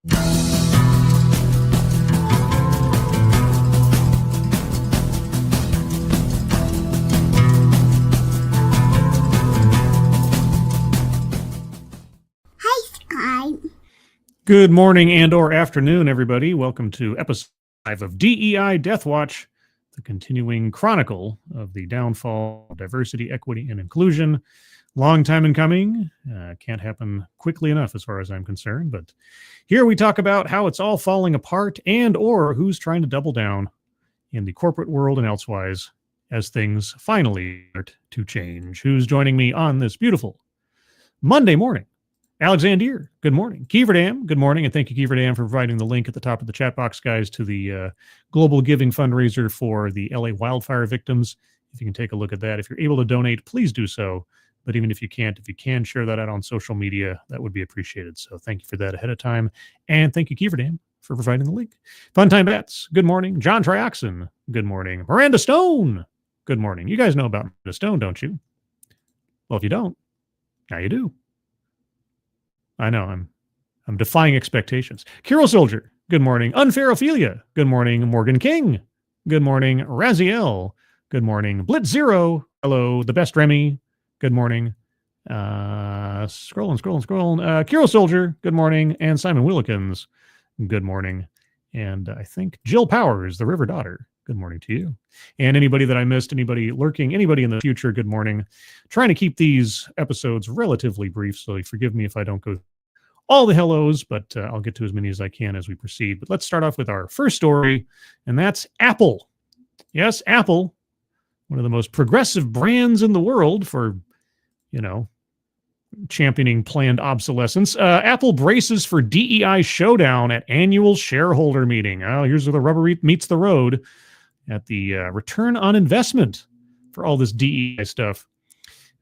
Good morning and or afternoon, everybody. Welcome to episode 5 of D.E.I. Deathwatch, the continuing chronicle of the downfall of diversity, equity, and inclusion. Long time in coming. Can't happen quickly enough as far as I'm concerned. But here we talk about how it's all falling apart and or who's trying to double down in the corporate world and elsewise as things finally start to change. Who's joining me on this beautiful Monday morning? Alexander, good morning. Kieverdam, good morning. And thank you, Kieverdam, for providing the link at the top of the chat box, guys, to the global giving fundraiser for the LA wildfire victims. If you can take a look at that. If you're able to donate, please do so. But even if you can't, if you can share that out on social media, that would be appreciated. So thank you for that ahead of time. And thank you, Kieverdam, for providing the link. Funtime Bats, good morning. John Trioxin, good morning. Miranda Stone, good morning. You guys know about Miranda Stone, don't you? Well, if you don't, now you do. I know, I'm defying expectations. Kiro Soldier, good morning. Unfair Ophelia, good morning. Morgan King, good morning. Raziel, good morning. Blitz Zero, hello. The Best Remy, good morning. Scrolling. Kiro Soldier, good morning. And Simon Willikins, good morning. And I think Jill Powers, the River Daughter, good morning to you. And anybody that I missed, anybody lurking, anybody in the future, good morning. Trying to keep these episodes relatively brief, so forgive me if I don't go all the hellos, but I'll get to as many as I can as we proceed. But let's start off with our first story, and that's Apple. Yes, Apple, one of the most progressive brands in the world for, championing planned obsolescence. Apple braces for DEI showdown at annual shareholder meeting. Oh, here's where the rubber meets the road at the return on investment for all this DEI stuff.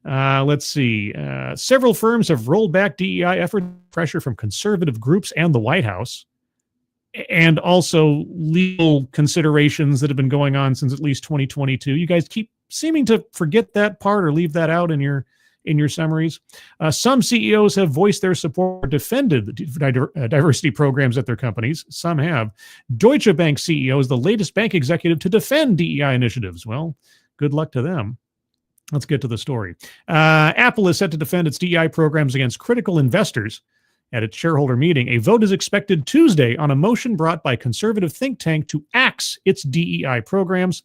Let's see. Several firms have rolled back DEI effort pressure from conservative groups and the White House, and also legal considerations that have been going on since at least 2022. You guys keep seeming to forget that part or leave that out in your summaries. Some CEOs have voiced their support, defended the diversity programs at their companies. Some have. Deutsche Bank CEO is the latest bank executive to defend DEI initiatives. Well, good luck to them. Let's get to the story. Apple is set to defend its DEI programs against critical investors at its shareholder meeting. A vote is expected Tuesday on a motion brought by conservative think tank to axe its DEI programs.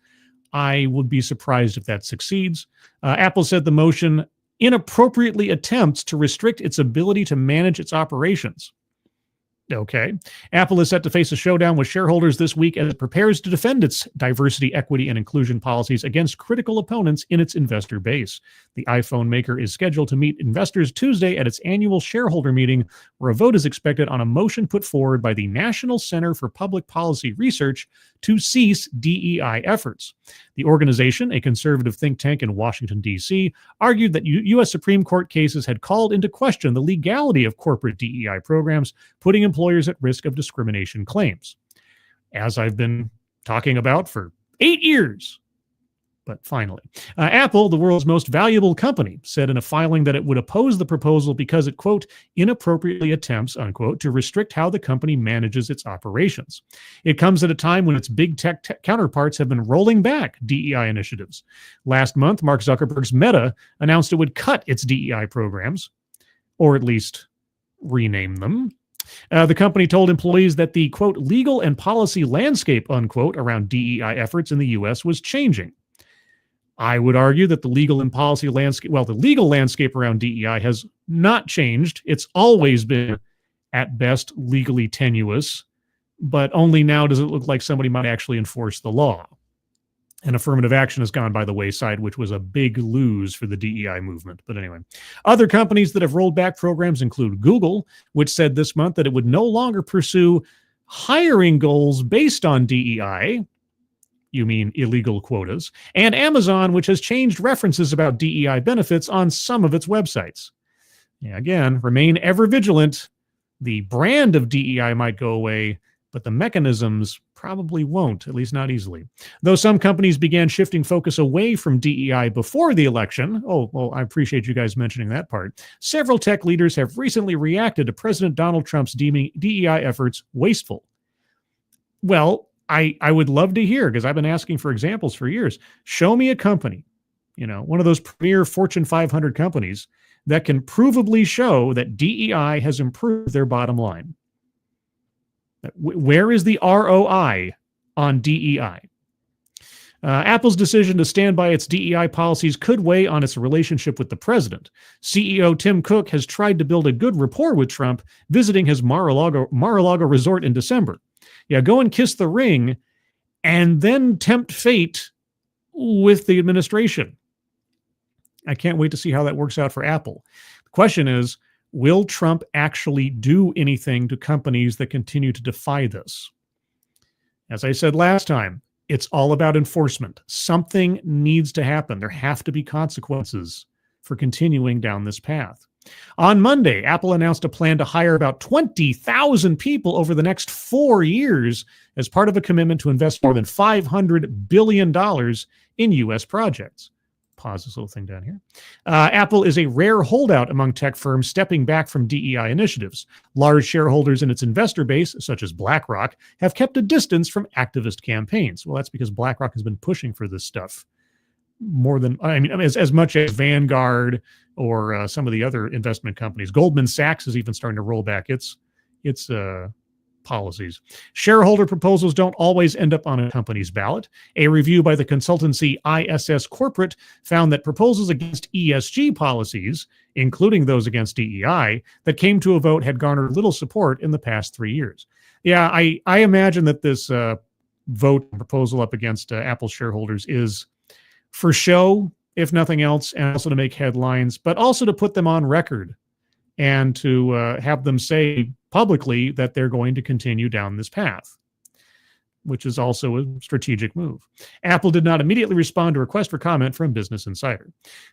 I would be surprised if that succeeds. Apple said the motion inappropriately attempts to restrict its ability to manage its operations. Okay. Apple is set to face a showdown with shareholders this week as it prepares to defend its diversity, equity, and inclusion policies against critical opponents in its investor base. The iPhone maker is scheduled to meet investors Tuesday at its annual shareholder meeting, where a vote is expected on a motion put forward by the National Center for Public Policy Research to cease DEI efforts. The organization, a conservative think tank in Washington, D.C., argued that U.S. Supreme Court cases had called into question the legality of corporate DEI programs, putting employers at risk of discrimination claims. As I've been talking about for 8 years. But finally, Apple, the world's most valuable company, said in a filing that it would oppose the proposal because it, quote, inappropriately attempts, unquote, to restrict how the company manages its operations. It comes at a time when its big tech counterparts have been rolling back DEI initiatives. Last month, Mark Zuckerberg's Meta announced it would cut its DEI programs, or at least rename them. The company told employees that the, quote, legal and policy landscape, unquote, around DEI efforts in the U.S. was changing. I would argue that the legal and policy landscape, the legal landscape around DEI has not changed. It's always been, at best, legally tenuous, but only now does it look like somebody might actually enforce the law. And affirmative action has gone by the wayside, which was a big lose for the DEI movement. But anyway, other companies that have rolled back programs include Google, which said this month that it would no longer pursue hiring goals based on DEI. You mean illegal quotas, and Amazon, which has changed references about DEI benefits on some of its websites. Yeah, again, remain ever vigilant. The brand of DEI might go away, but the mechanisms probably won't, at least not easily. Though some companies began shifting focus away from DEI before the election, oh, well, I appreciate you guys mentioning that part, several tech leaders have recently reacted to President Donald Trump's deeming DEI efforts wasteful. Well, I would love to hear, because I've been asking for examples for years. Show me a company, one of those premier Fortune 500 companies that can provably show that DEI has improved their bottom line. Where is the ROI on DEI? Apple's decision to stand by its DEI policies could weigh on its relationship with the president. CEO Tim Cook has tried to build a good rapport with Trump, visiting his Mar-a-Lago resort in December. Yeah, go and kiss the ring and then tempt fate with the administration. I can't wait to see how that works out for Apple. The question is, will Trump actually do anything to companies that continue to defy this? As I said last time, it's all about enforcement. Something needs to happen. There have to be consequences for continuing down this path. On Monday, Apple announced a plan to hire about 20,000 people over the next 4 years as part of a commitment to invest more than $500 billion in U.S. projects. Pause this little thing down here. Apple is a rare holdout among tech firms stepping back from DEI initiatives. Large shareholders in its investor base, such as BlackRock, have kept a distance from activist campaigns. Well, that's because BlackRock has been pushing for this stuff more than, as much as Vanguard or some of the other investment companies. Goldman Sachs is even starting to roll back its policies. Shareholder proposals don't always end up on a company's ballot. A review by the consultancy ISS Corporate found that proposals against ESG policies, including those against DEI, that came to a vote had garnered little support in the past 3 years. Yeah, I imagine that this vote proposal up against Apple shareholders is for show, if nothing else, and also to make headlines, but also to put them on record and to have them say publicly that they're going to continue down this path, which is also a strategic move. Apple did not immediately respond to a request for comment from Business Insider.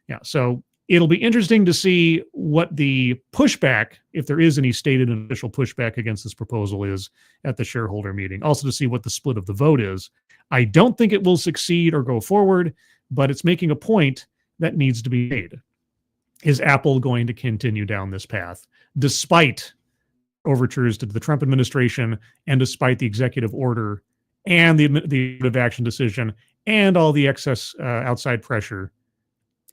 Yeah, so it'll be interesting to see what the pushback, if there is any stated and official pushback against this proposal, is at the shareholder meeting. Also to see what the split of the vote is. I don't think it will succeed or go forward, but it's making a point that needs to be made. Is Apple going to continue down this path despite overtures to the Trump administration and despite the executive order and the action decision and all the excess outside pressure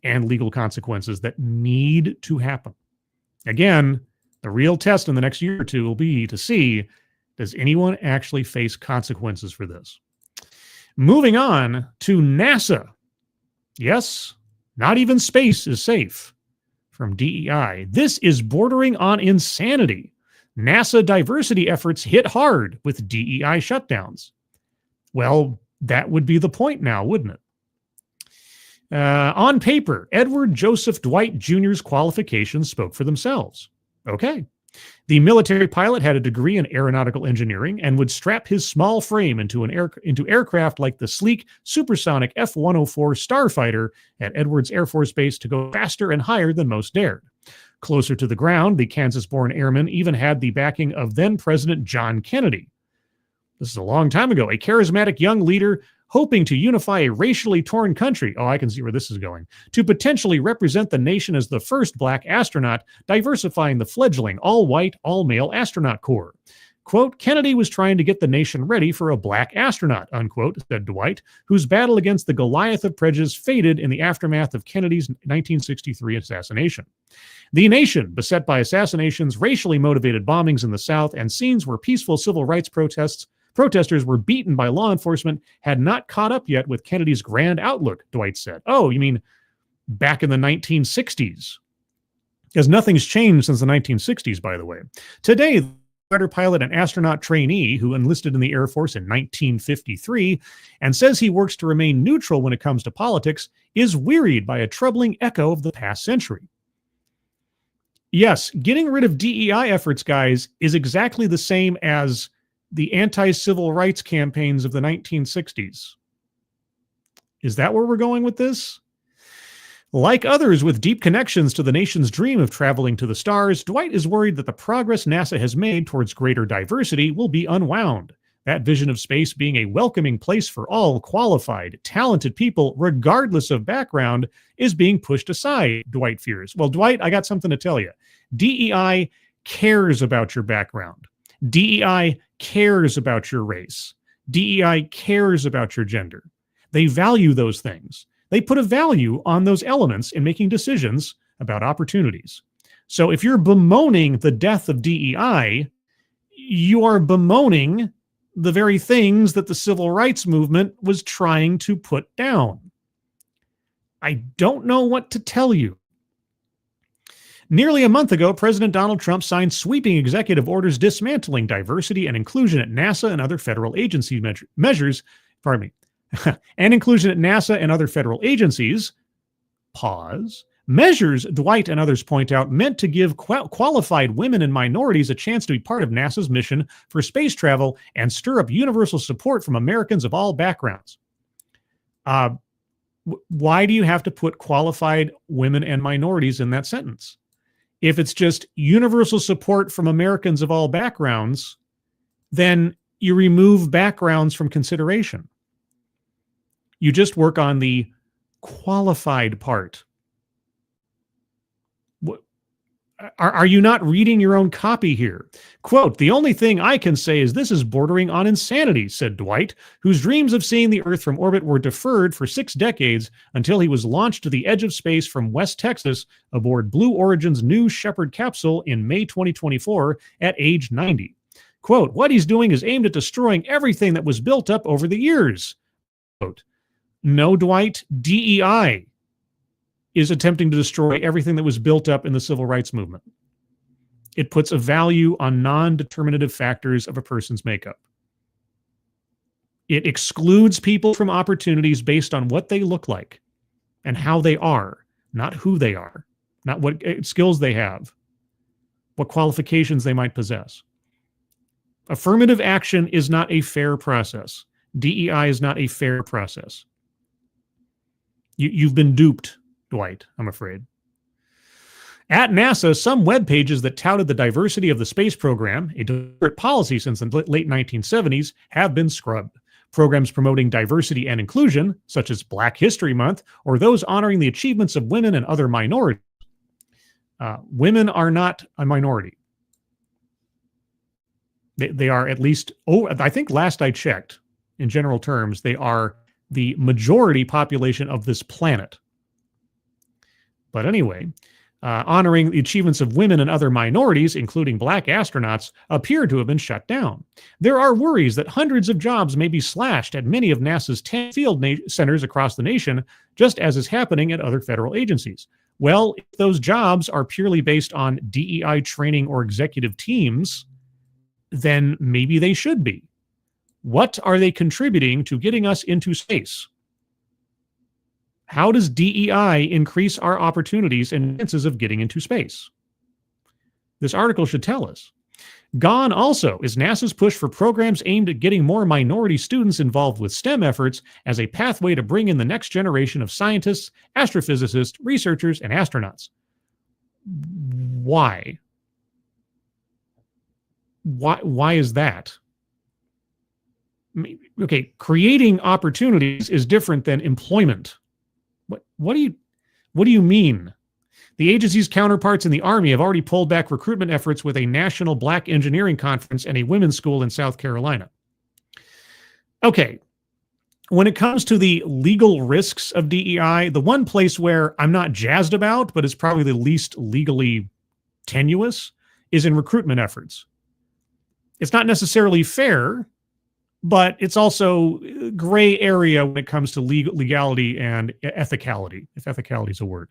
and legal consequences that need to happen? Again, the real test in the next year or two will be to see, does anyone actually face consequences for this? Moving on to NASA. Yes, not even space is safe from DEI. This is bordering on insanity. NASA diversity efforts hit hard with DEI shutdowns. Well, that would be the point now, wouldn't it? On paper, Edward Joseph Dwight Jr.'s qualifications spoke for themselves. Okay. The military pilot had a degree in aeronautical engineering and would strap his small frame into aircraft like the sleek supersonic F-104 Starfighter at Edwards Air Force Base to go faster and higher than most dared. Closer to the ground, the Kansas-born airman even had the backing of then-President John Kennedy. This is a long time ago. A charismatic young leader hoping to unify a racially torn country, oh, I can see where this is going, to potentially represent the nation as the first black astronaut, diversifying the fledgling all-white, all-male astronaut corps. Quote, Kennedy was trying to get the nation ready for a black astronaut, unquote, said Dwight, whose battle against the Goliath of prejudice faded in the aftermath of Kennedy's 1963 assassination. The nation, beset by assassinations, racially motivated bombings in the South, and scenes where peaceful civil rights protesters were beaten by law enforcement, had not caught up yet with Kennedy's grand outlook, Dwight said. Oh, you mean back in the 1960s? Because nothing's changed since the 1960s, by the way. Today, the fighter pilot and astronaut trainee who enlisted in the Air Force in 1953 and says he works to remain neutral when it comes to politics is wearied by a troubling echo of the past century. Yes, getting rid of DEI efforts, guys, is exactly the same as the anti-civil rights campaigns of the 1960s. Is that where we're going with this? Like others with deep connections to the nation's dream of traveling to the stars, Dwight is worried that the progress NASA has made towards greater diversity will be unwound. That vision of space being a welcoming place for all qualified, talented people, regardless of background, is being pushed aside, Dwight fears. Well, Dwight, I got something to tell you. DEI cares about your background. DEI cares about your race. DEI cares about your gender. They value those things. They put a value on those elements in making decisions about opportunities. So if you're bemoaning the death of DEI, you are bemoaning the very things that the civil rights movement was trying to put down. I don't know what to tell you. Nearly a month ago, President Donald Trump signed sweeping executive orders dismantling diversity and inclusion at NASA and other federal agency measures, and inclusion at NASA and other federal agencies, measures, Dwight and others point out, meant to give qualified women and minorities a chance to be part of NASA's mission for space travel and stir up universal support from Americans of all backgrounds. Why do you have to put qualified women and minorities in that sentence? If it's just universal support from Americans of all backgrounds, then you remove backgrounds from consideration. You just work on the qualified part. Are you not reading your own copy here? Quote, "The only thing I can say is this is bordering on insanity," said Dwight, whose dreams of seeing the Earth from orbit were deferred for 6 decades until he was launched to the edge of space from West Texas aboard Blue Origin's New Shepard capsule in May 2024 at age 90. Quote, "What he's doing is aimed at destroying everything that was built up over the years." Quote, "No, Dwight, DEI is attempting to destroy everything that was built up in the civil rights movement. It puts a value on non-determinative factors of a person's makeup. It excludes people from opportunities based on what they look like and how they are, not who they are, not what skills they have, what qualifications they might possess. Affirmative action is not a fair process. DEI is not a fair process. You've been duped, Dwight, I'm afraid. At NASA, some web pages that touted the diversity of the space program, a deliberate policy since the late 1970s, have been scrubbed. Programs promoting diversity and inclusion, such as Black History Month, or those honoring the achievements of women and other minorities. Women are not a minority. They are at least, I think last I checked, in general terms, they are the majority population of this planet. But anyway, honoring the achievements of women and other minorities, including Black astronauts, appear to have been shut down. There are worries that hundreds of jobs may be slashed at many of NASA's 10 field centers across the nation, just as is happening at other federal agencies. Well, if those jobs are purely based on DEI training or executive teams, then maybe they should be. What are they contributing to getting us into space? How does DEI increase our opportunities and chances of getting into space? This article should tell us. Gone also is NASA's push for programs aimed at getting more minority students involved with STEM efforts as a pathway to bring in the next generation of scientists, astrophysicists, researchers, and astronauts. Why? Why is that? Okay, creating opportunities is different than employment. What do you mean? The agency's counterparts in the Army have already pulled back recruitment efforts with a national Black engineering conference and a women's school in South Carolina. Okay, when it comes to the legal risks of DEI, the one place where I'm not jazzed about, but is probably the least legally tenuous, is in recruitment efforts. It's not necessarily fair, but it's also gray area when it comes to legality and ethicality, if ethicality is a word.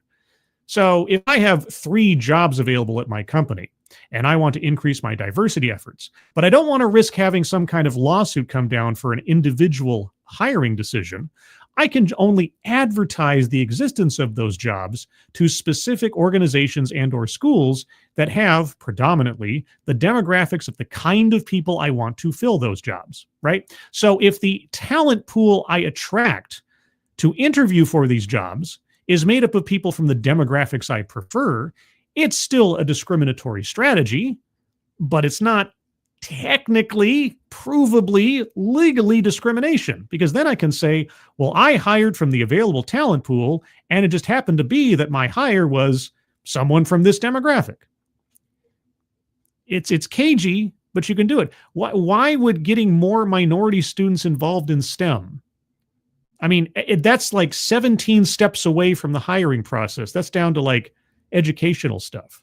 So if I have 3 jobs available at my company and I want to increase my diversity efforts, but I don't want to risk having some kind of lawsuit come down for an individual hiring decision, I can only advertise the existence of those jobs to specific organizations and or schools that have predominantly the demographics of the kind of people I want to fill those jobs, right? So if the talent pool I attract to interview for these jobs is made up of people from the demographics I prefer, it's still a discriminatory strategy, but it's not technically, provably, legally discrimination, because then I can say, well, I hired from the available talent pool, and it just happened to be that my hire was someone from this demographic. It's cagey, but you can do it. Why would getting more minority students involved in STEM? I mean, that's like 17 steps away from the hiring process. That's down to like educational stuff.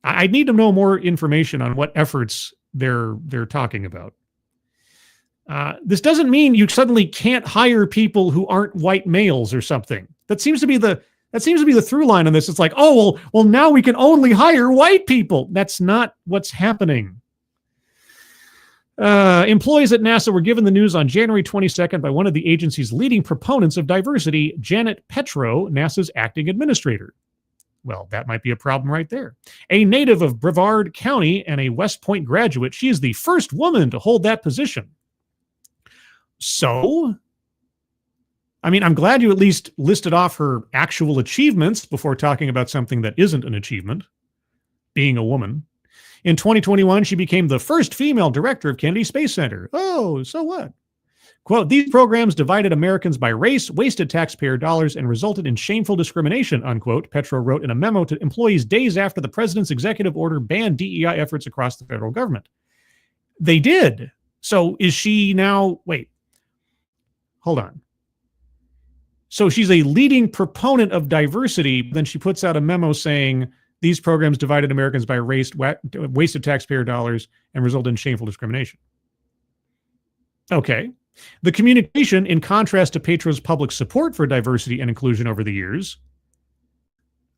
I need to know more information on what efforts they're talking about. This doesn't mean you suddenly can't hire people who aren't white males or something. That seems to be the through line on this. It's like, oh, well, now we can only hire white people. That's not what's happening. Employees at NASA were given the news on January 22nd by one of the agency's leading proponents of diversity, Janet Petro, NASA's acting administrator. Well, that might be a problem right there. A native of Brevard County and a West Point graduate, she is the first woman to hold that position. So, I mean, I'm glad you at least listed off her actual achievements before talking about something that isn't an achievement, being a woman. In 2021, she became the first female director of Kennedy Space Center. Oh, so what? Quote, these programs divided Americans by race, wasted taxpayer dollars, and resulted in shameful discrimination, unquote, Petro wrote in a memo to employees days after the president's executive order banned DEI efforts across the federal government. They did. So is she now, wait, hold on. So she's a leading proponent of diversity, but then she puts out a memo saying these programs divided Americans by race, wasted taxpayer dollars, and resulted in shameful discrimination. Okay. The communication, in contrast to Petro's public support for diversity and inclusion over the years,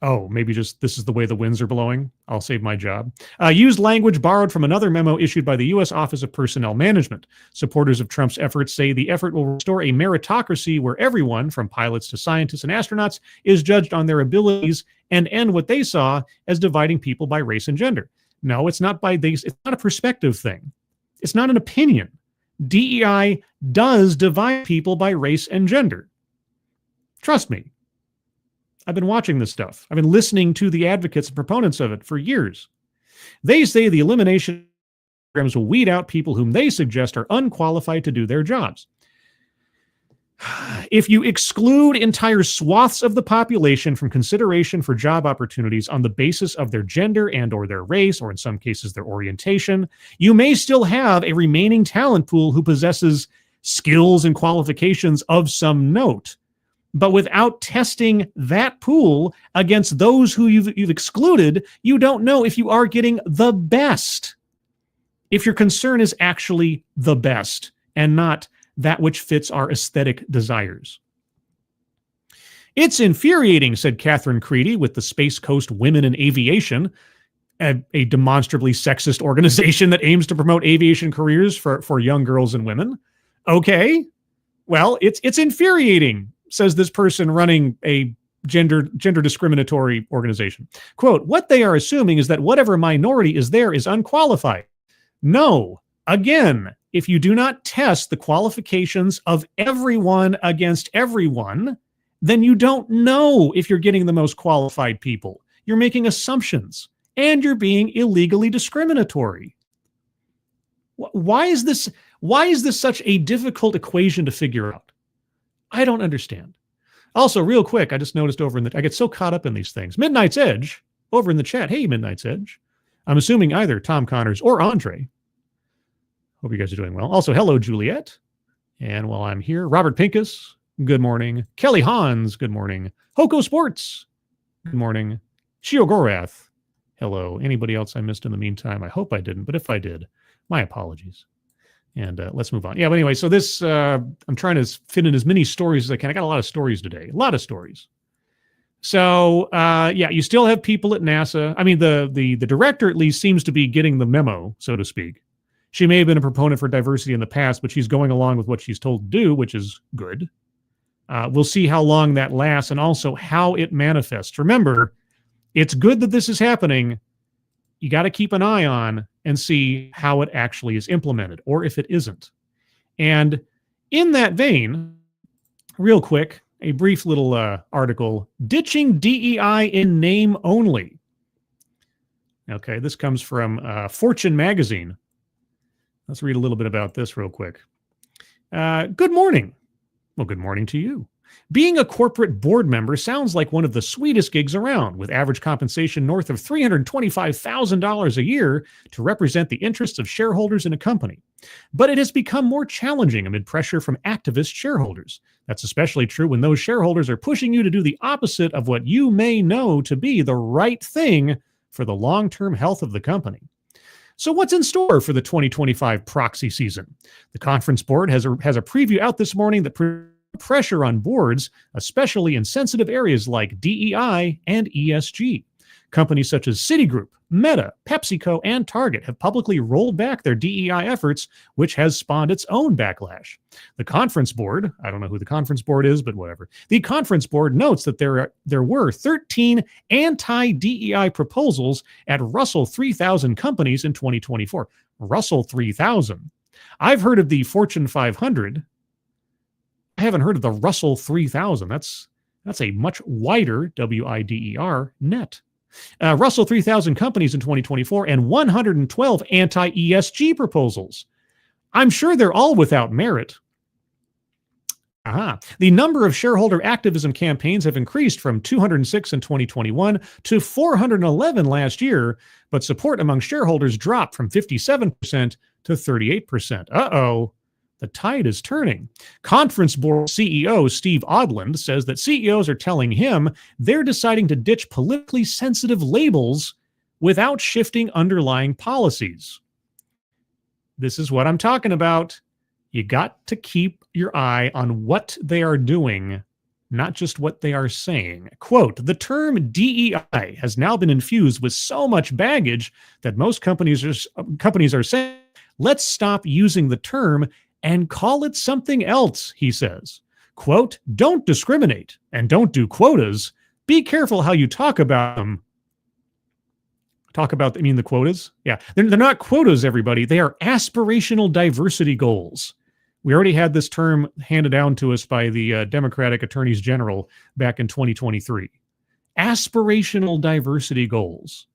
oh, maybe just this is the way the winds are blowing, I'll save my job, used language borrowed from another memo issued by the U.S. Office of Personnel Management. Supporters of Trump's efforts say the effort will restore a meritocracy where everyone, from pilots to scientists and astronauts, is judged on their abilities and end what they saw as dividing people by race and gender. No, it's not by these. It's not a perspective thing. It's not an opinion. DEI does divide people by race and gender. Trust me. I've been watching this stuff. I've been listening to the advocates and proponents of it for years. They say the elimination programs will weed out people whom they suggest are unqualified to do their jobs. If you exclude entire swaths of the population from consideration for job opportunities on the basis of their gender and or their race, or in some cases their orientation, you may still have a remaining talent pool who possesses skills and qualifications of some note. But without testing that pool against those who you've excluded, you don't know if you are getting the best. If your concern is actually the best and not that which fits our aesthetic desires. It's infuriating, said Catherine Creedy with the Space Coast Women in Aviation, a demonstrably sexist organization that aims to promote aviation careers for young girls and women. Okay, well, it's infuriating, says this person running a gender discriminatory organization. Quote, what they are assuming is that whatever minority is there is unqualified. No, again, if you do not test the qualifications of everyone against everyone, then you don't know if you're getting the most qualified people. You're making assumptions, and you're being illegally discriminatory. Why is this such a difficult equation to figure out? I don't understand. Also, real quick, I just noticed I get so caught up in these things. Midnight's Edge, over in the chat. Hey, Midnight's Edge. I'm assuming either Tom Connors or Andre. Hope you guys are doing well. Also, hello, Juliet. And while I'm here, Robert Pincus, good morning. Kelly Hans, good morning. Hoko Sports, good morning. Shio Gorath, hello. Anybody else I missed in the meantime? I hope I didn't, but if I did, my apologies. And let's move on. Yeah, but anyway, so this, I'm trying to fit in as many stories as I can. I got a lot of stories today, a lot of stories. So, yeah, you still have people at NASA. I mean, the director at least seems to be getting the memo, so to speak. She may have been a proponent for diversity in the past, but she's going along with what she's told to do, which is good. We'll see how long that lasts and also how it manifests. Remember, it's good that this is happening. You got to keep an eye on and see how it actually is implemented, or if it isn't. And in that vein, real quick, a brief little article, Ditching DEI in Name Only. Okay, this comes from Fortune magazine. Let's read a little bit about this real quick. Good morning. Well, good morning to you. Being a corporate board member sounds like one of the sweetest gigs around, with average compensation north of $325,000 a year to represent the interests of shareholders in a company. But it has become more challenging amid pressure from activist shareholders. That's especially true when those shareholders are pushing you to do the opposite of what you may know to be the right thing for the long-term health of the company. So what's in store for the 2025 proxy season? The conference board has a preview out this morning that pressure on boards, especially in sensitive areas like DEI and ESG. Companies such as Citigroup, Meta, PepsiCo, and Target have publicly rolled back their DEI efforts, which has spawned its own backlash. The conference board, I don't know who the conference board is, but whatever. The conference board notes that there were 13 anti-DEI proposals at Russell 3000 companies in 2024. Russell 3000. I've heard of the Fortune 500. I haven't heard of the Russell 3000. That's a much wider WIDER net. Russell 3000 companies in 2024 and 112 anti-ESG proposals. I'm sure they're all without merit. The number of shareholder activism campaigns have increased from 206 in 2021 to 411 last year, but support among shareholders dropped from 57% to 38%. Uh-oh. The tide is turning. Conference board CEO Steve Odland says that CEOs are telling him they're deciding to ditch politically sensitive labels without shifting underlying policies. This is what I'm talking about. You got to keep your eye on what they are doing, not just what they are saying. Quote, the term DEI has now been infused with so much baggage that most companies are saying, let's stop using the term and call it something else, he says. Quote, don't discriminate and don't do quotas. Be careful how you talk about them. The quotas? Yeah, they're not quotas, everybody. They are aspirational diversity goals. We already had this term handed down to us by the Democratic attorneys general back in 2023. Aspirational diversity goals.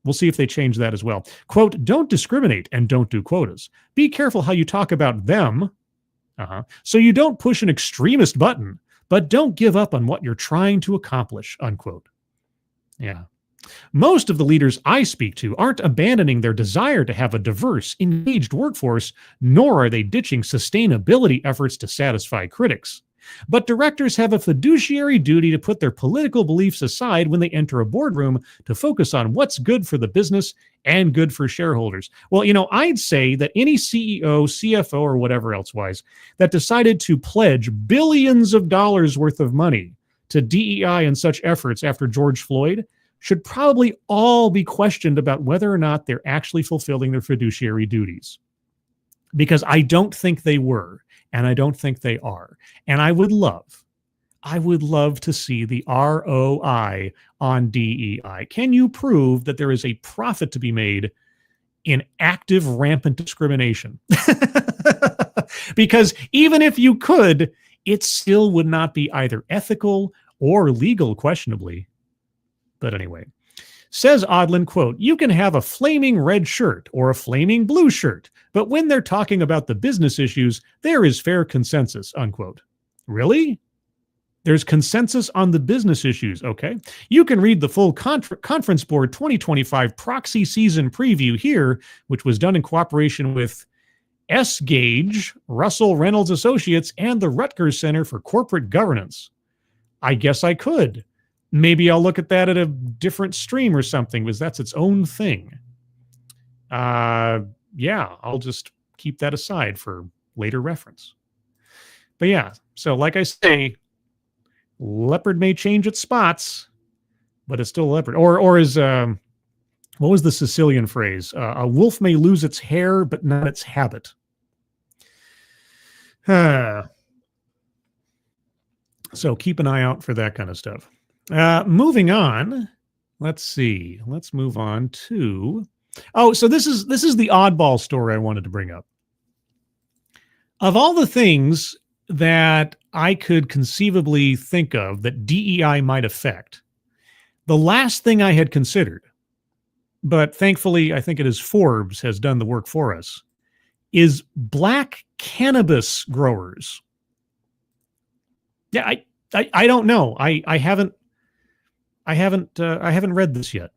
We'll see if they change that as well. Quote, don't discriminate and don't do quotas. Be careful how you talk about them. So you don't push an extremist button, but don't give up on what you're trying to accomplish, unquote. Yeah. Most of the leaders I speak to aren't abandoning their desire to have a diverse, engaged workforce, nor are they ditching sustainability efforts to satisfy critics. But directors have a fiduciary duty to put their political beliefs aside when they enter a boardroom to focus on what's good for the business and good for shareholders. Well, I'd say that any CEO, CFO, or whatever else wise that decided to pledge billions of dollars worth of money to DEI and such efforts after George Floyd should probably all be questioned about whether or not they're actually fulfilling their fiduciary duties. Because I don't think they were. And I don't think they are. And I would love to see the ROI on DEI. Can you prove that there is a profit to be made in active, rampant discrimination? Because even if you could, it still would not be either ethical or legal, questionably. But anyway, says Odland, quote, you can have a flaming red shirt or a flaming blue shirt, but when they're talking about the business issues, there is fair consensus, unquote. Really? There's consensus on the business issues, okay? You can read the full Conference Board 2025 proxy season preview here, which was done in cooperation with S-Gage, Russell Reynolds Associates, and the Rutgers Center for Corporate Governance. I guess I could. Maybe I'll look at that at a different stream or something, because that's its own thing. Yeah, I'll just keep that aside for later reference. But yeah, so like I say, leopard may change its spots, but it's still a leopard. Or is, what was the Sicilian phrase? A wolf may lose its hair, but not its habit. So keep an eye out for that kind of stuff. Moving on, let's see. Let's move on to... Oh, so this is the oddball story I wanted to bring up. Of all the things that I could conceivably think of that DEI might affect, the last thing I had considered but thankfully, I think it is Forbes has done the work for us, is Black Cannabis Growers. Yeah, I don't know. I haven't read this yet.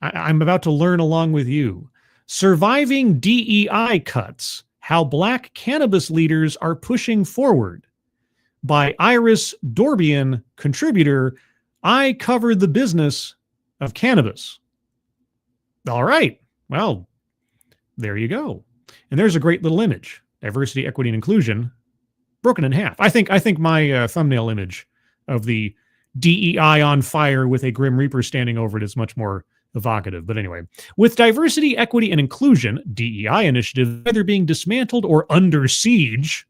I'm about to learn along with you. Surviving DEI Cuts: How Black Cannabis Leaders Are Pushing Forward, by Iris Dorbian, contributor. I covered the business of cannabis. All right. Well, there you go. And there's a great little image. Diversity, equity, and inclusion broken in half. I think my thumbnail image of the DEI on fire with a Grim Reaper standing over it is much more evocative. But anyway, with diversity, equity, and inclusion, DEI initiatives either being dismantled or under siege,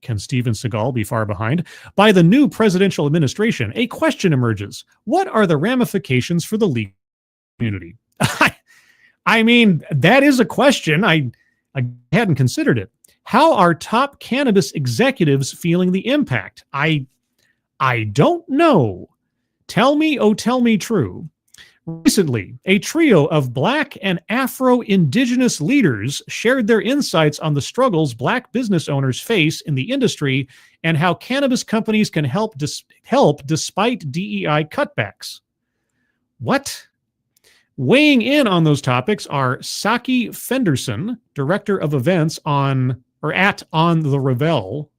can Steven Seagal be far behind, by the new presidential administration, a question emerges. What are the ramifications for the legal community? I mean, that is a question. I hadn't considered it. How are top cannabis executives feeling the impact? I don't know. Tell me, oh, tell me true. Recently, a trio of Black and Afro-Indigenous leaders shared their insights on the struggles Black business owners face in the industry and how cannabis companies can help despite DEI cutbacks. What? Weighing in on those topics are Saki Fenderson, director of events at On the Revel,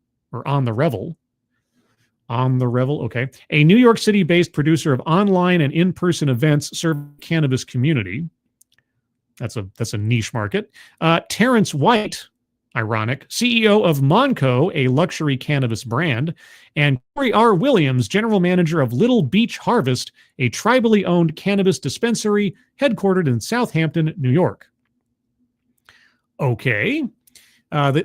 okay. A New York City-based producer of online and in-person events serving the cannabis community. That's a niche market. Terrence White, ironic, CEO of Monco, a luxury cannabis brand, and Corey R. Williams, general manager of Little Beach Harvest, a tribally owned cannabis dispensary headquartered in Southampton, New York. Okay.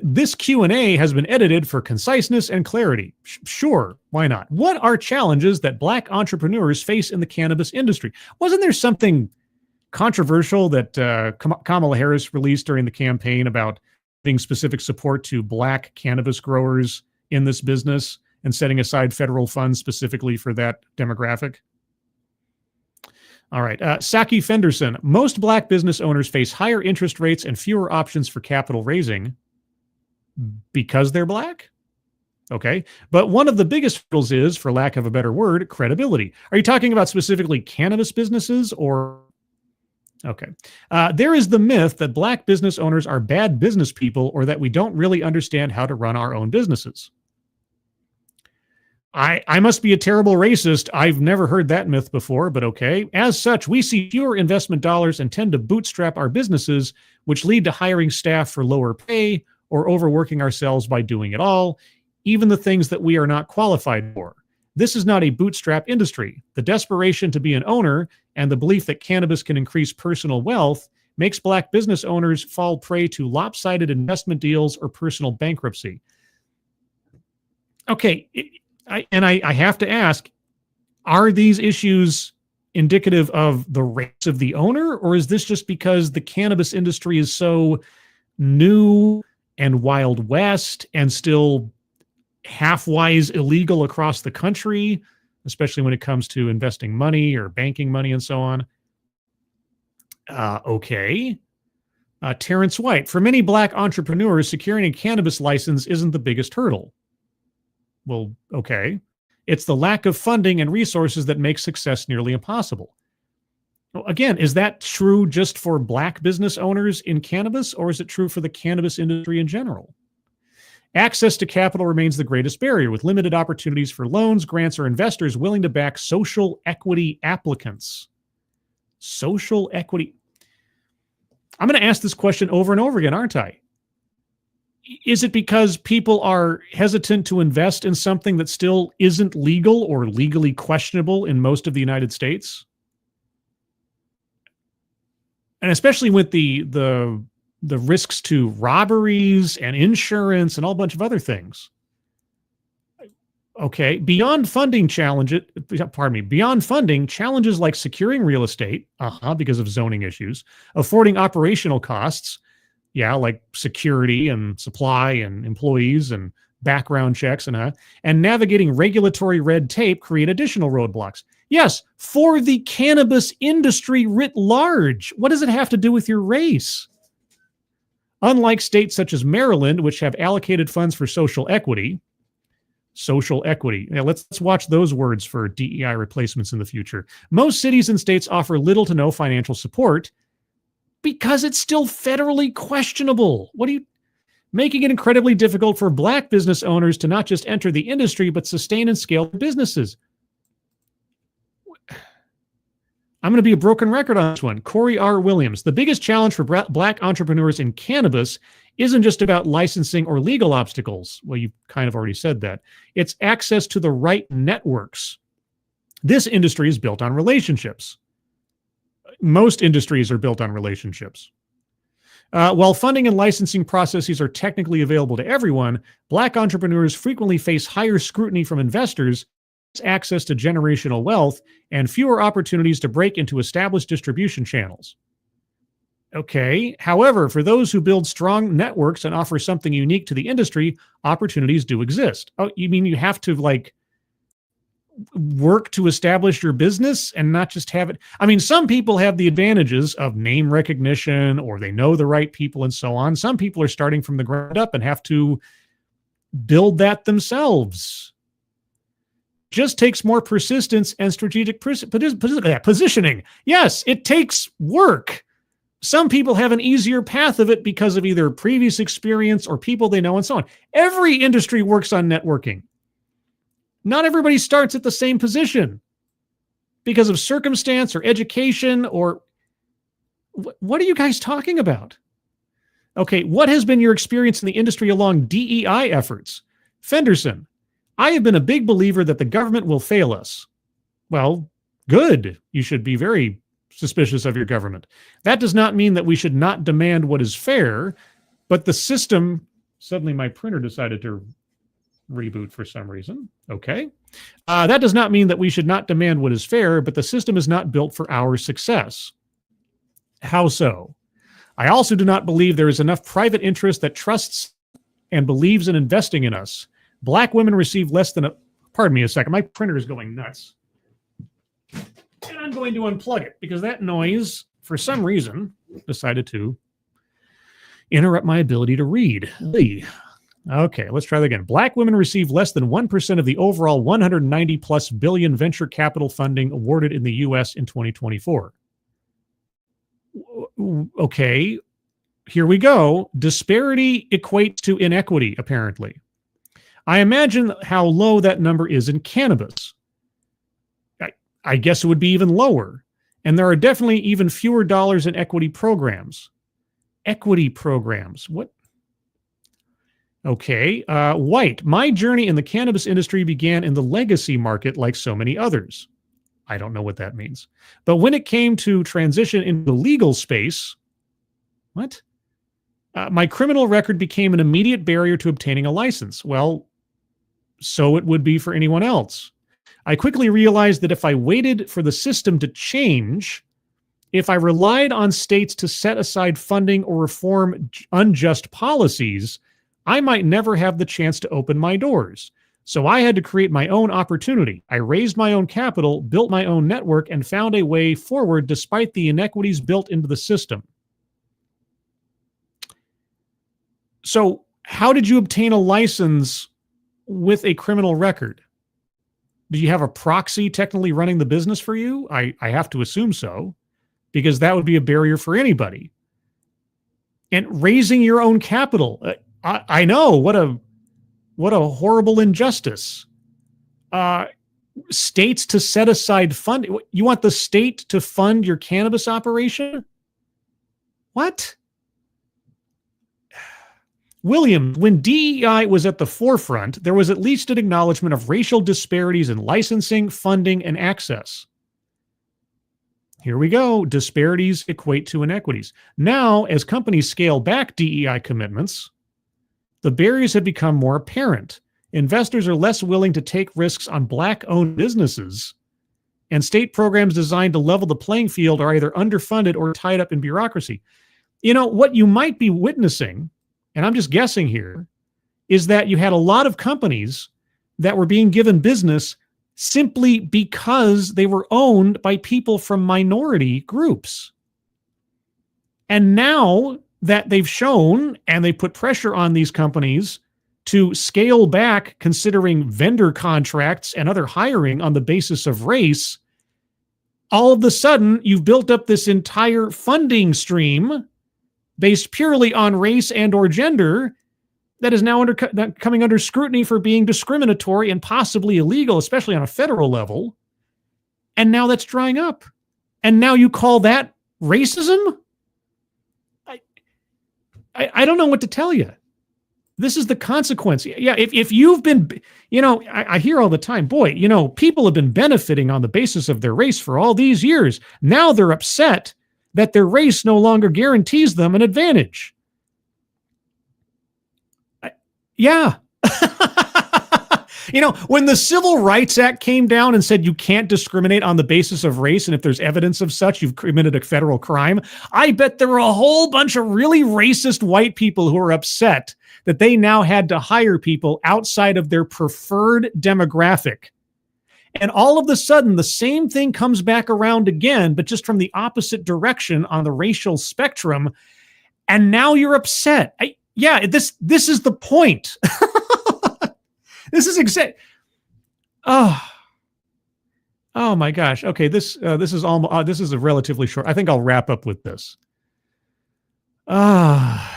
This Q&A has been edited for conciseness and clarity. Sure, why not? What are challenges that Black entrepreneurs face in the cannabis industry? Wasn't there something controversial that Kamala Harris released during the campaign about giving specific support to Black cannabis growers in this business and setting aside federal funds specifically for that demographic? All right. Saki Fenderson. Most Black business owners face higher interest rates and fewer options for capital raising because they're Black? Okay. But one of the biggest hurdles is, for lack of a better word, credibility. Are you talking about specifically cannabis businesses or... Okay. There is the myth that Black business owners are bad business people or that we don't really understand how to run our own businesses. I must be a terrible racist. I've never heard that myth before, but okay. As such, we see fewer investment dollars and tend to bootstrap our businesses, which lead to hiring staff for lower pay or overworking ourselves by doing it all, even the things that we are not qualified for. This is not a bootstrap industry. The desperation to be an owner and the belief that cannabis can increase personal wealth makes Black business owners fall prey to lopsided investment deals or personal bankruptcy. Okay, I have to ask, are these issues indicative of the race of the owner, or is this just because the cannabis industry is so new and Wild West and still half-wise illegal across the country, especially when it comes to investing money or banking money and so on? Okay. Terrence White. For many Black entrepreneurs, securing a cannabis license isn't the biggest hurdle. Well, okay. It's the lack of funding and resources that makes success nearly impossible. Well, again, is that true just for Black business owners in cannabis, or is it true for the cannabis industry in general? Access to capital remains the greatest barrier, with limited opportunities for loans, grants, or investors willing to back social equity applicants. Social equity. I'm going to ask this question over and over again, aren't I? Is it because people are hesitant to invest in something that still isn't legal or legally questionable in most of the United States? And especially with the risks to robberies and insurance and all a bunch of other things. Okay, beyond funding, challenges like securing real estate, because of zoning issues, affording operational costs, like security and supply and employees and background checks and navigating regulatory red tape create additional roadblocks. Yes, for the cannabis industry writ large. What does it have to do with your race? Unlike states such as Maryland, which have allocated funds for social equity. Now, let's watch those words for DEI replacements in the future. Most cities and states offer little to no financial support because it's still federally questionable. Making it incredibly difficult for Black business owners to not just enter the industry, but sustain and scale their businesses. I'm going to be a broken record on this one. Corey R. Williams. The biggest challenge for Black entrepreneurs in cannabis isn't just about licensing or legal obstacles. Well, you kind of already said that. It's access to the right networks. This industry is built on relationships. Most industries are built on relationships. While funding and licensing processes are technically available to everyone, Black entrepreneurs frequently face higher scrutiny from investors, access to generational wealth, and fewer opportunities to break into established distribution channels. Okay. However, for those who build strong networks and offer something unique to the industry, opportunities do exist. Oh, you mean you have to work to establish your business and not just have it? I mean, some people have the advantages of name recognition, or they know the right people and so on. Some people are starting from the ground up and have to build that themselves. Just takes more persistence and strategic positioning. Yes, it takes work. Some people have an easier path of it because of either previous experience or people they know and so on. Every industry works on networking. Not everybody starts at the same position because of circumstance or education or what are you guys talking about? Okay, what has been your experience in the industry along DEI efforts? Fenderson, I have been a big believer that the government will fail us. Well, good. You should be very suspicious of your government. That does not mean that we should not demand what is fair, but the system, suddenly my printer decided to reboot for some reason. Okay. That does not mean that we should not demand what is fair, but the system is not built for our success. How so? I also do not believe there is enough private interest that trusts and believes in investing in us. Black women receive less than pardon me a second, my printer is going nuts. And I'm going to unplug it because that noise, for some reason, decided to interrupt my ability to read. Okay, let's try that again. Black women receive less than 1% of the overall 190 plus billion venture capital funding awarded in the U.S. in 2024. Okay, here we go. Disparity equates to inequity, apparently. I imagine how low that number is in cannabis. I guess it would be even lower. And there are definitely even fewer dollars in equity programs. Equity programs. What? Okay. White. My journey in the cannabis industry began in the legacy market like so many others. I don't know what that means. But when it came to transition into the legal space, what? My criminal record became an immediate barrier to obtaining a license. Well, so it would be for anyone else. I quickly realized that if I waited for the system to change, if I relied on states to set aside funding or reform unjust policies, I might never have the chance to open my doors. So I had to create my own opportunity. I raised my own capital, built my own network, and found a way forward despite the inequities built into the system. So how did you obtain a license with a criminal record? Do you have a proxy technically running the business for you? I have to assume so, because that would be a barrier for anybody. And raising your own capital. I know, what a horrible injustice. States to set aside funding. You want the state to fund your cannabis operation? What? William, when DEI was at the forefront, there was at least an acknowledgement of racial disparities in licensing, funding, and access. Here we go. Disparities equate to inequities. Now, as companies scale back DEI commitments, the barriers have become more apparent. Investors are less willing to take risks on Black-owned businesses, and state programs designed to level the playing field are either underfunded or tied up in bureaucracy. You know, what you might be witnessing, and I'm just guessing here, is that you had a lot of companies that were being given business simply because they were owned by people from minority groups. And now that they've shown and they put pressure on these companies to scale back considering vendor contracts and other hiring on the basis of race, all of a sudden you've built up this entire funding stream based purely on race and or gender that is now coming under scrutiny for being discriminatory and possibly illegal, especially on a federal level. And now that's drying up. And now you call that racism? I don't know what to tell you. This is the consequence. Yeah, if you've been, I hear all the time, boy, people have been benefiting on the basis of their race for all these years. Now they're upset that their race no longer guarantees them an advantage. Yeah. When the Civil Rights Act came down and said you can't discriminate on the basis of race, and if there's evidence of such, you've committed a federal crime, I bet there were a whole bunch of really racist white people who were upset that they now had to hire people outside of their preferred demographic. And all of a sudden, the same thing comes back around again, but just from the opposite direction on the racial spectrum. And now you're upset. This is the point. This is exact. Oh my gosh. Okay, this is almost. This is a relatively short. I think I'll wrap up with this.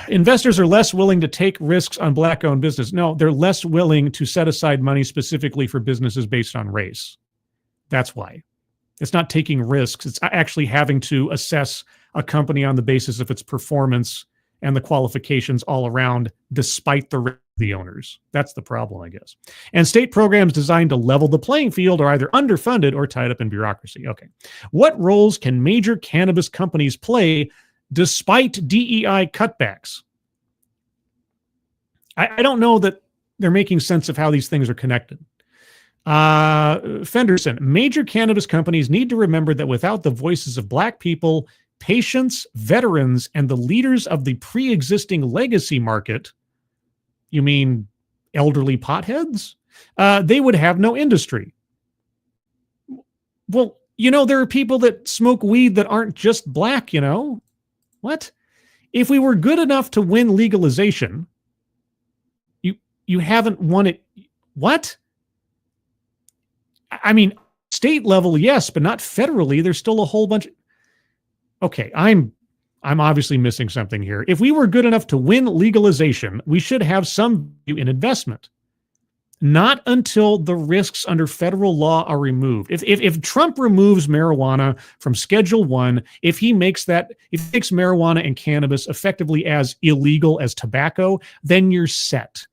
Investors are less willing to take risks on Black-owned business. No, they're less willing to set aside money specifically for businesses based on race. That's why. It's not taking risks. It's actually having to assess a company on the basis of its performance and the qualifications all around, despite the owners. That's the problem, I guess. And state programs designed to level the playing field are either underfunded or tied up in bureaucracy. Okay. What roles can major cannabis companies play despite DEI cutbacks? I don't know that they're making sense of how these things are connected. Fenderson, major cannabis companies need to remember that without the voices of Black people, patients, veterans, and the leaders of the pre-existing legacy market, you mean elderly potheads? They would have no industry. Well, there are people that smoke weed that aren't just Black, What? If we were good enough to win legalization, you haven't won it. What? I mean, state level, yes, but not federally. There's still a whole bunch. Okay, I'm obviously missing something here. If we were good enough to win legalization, we should have some value in investment. Not until the risks under federal law are removed. If Trump removes marijuana from Schedule 1, if he makes marijuana and cannabis effectively as illegal as tobacco, then you're set.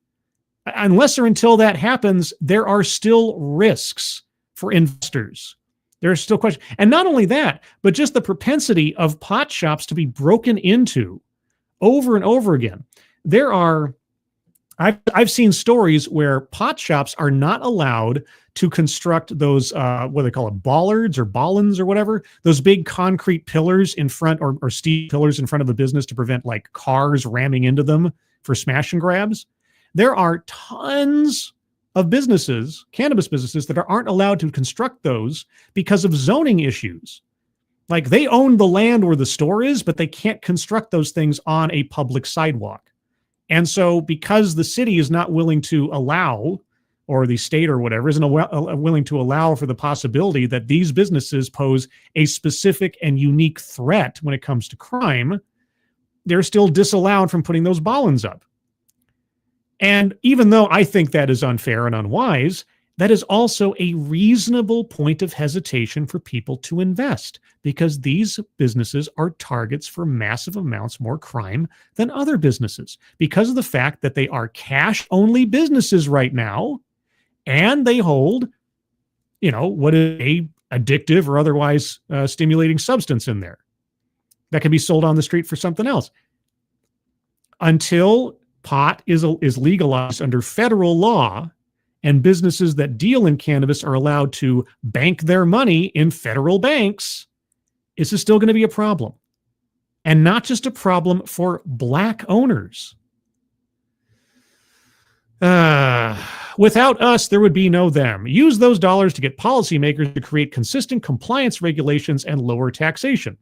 Unless or until that happens, there are still risks for investors. There are still questions. And not only that, but just the propensity of pot shops to be broken into over and over again. I've seen stories where pot shops are not allowed to construct those, what they call it, bollards or bollins or whatever, those big concrete pillars in front or steel pillars in front of a business to prevent like cars ramming into them for smash and grabs. There are tons of businesses, cannabis businesses, that aren't allowed to construct those because of zoning issues. Like they own the land where the store is, but they can't construct those things on a public sidewalk. And so because the city is not willing to allow, or the state or whatever isn't willing to allow for the possibility that these businesses pose a specific and unique threat when it comes to crime, they're still disallowed from putting those bollins up. And even though I think that is unfair and unwise, that is also a reasonable point of hesitation for people to invest, because these businesses are targets for massive amounts more crime than other businesses because of the fact that they are cash-only businesses right now, and they hold, what is a addictive or otherwise stimulating substance in there that can be sold on the street for something else. Until pot is legalized under federal law, and businesses that deal in cannabis are allowed to bank their money in federal banks, this is still going to be a problem. And not just a problem for Black owners. Without us, there would be no them. Use those dollars to get policymakers to create consistent compliance regulations and lower taxation.